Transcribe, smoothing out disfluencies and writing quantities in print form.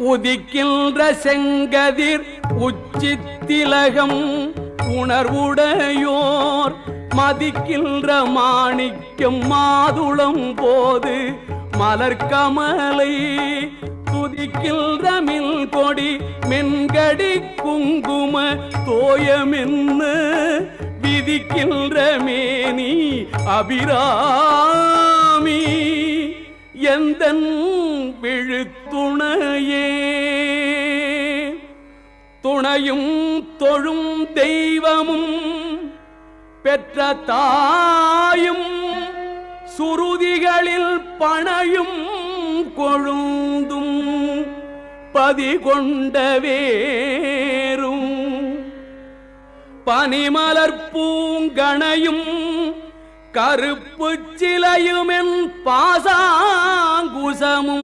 உதிக்கின்ற செங்கதிர் உச்சித்திலகம் உணர்வுடையோர் மதிக்கின்ற மாணிக்கம் மாதுளம் போது மலர்கமலை துதிக்கின்ற மில் கொடி மென்கடி குங்கும தோயமென்ன விதிக்கின்ற மேனி அபிராமி எந்தன் விழுத்துணையே. துணையும் தொழும் தெய்வமும் பெற்ற தாயும் சுருதிகளில் பணையும் கொழுந்தும் பதிகொண்ட வேரும் பனிமலர் பூங்கணையும் கருப்பு சிலையுமென் பாசாங்குசமும்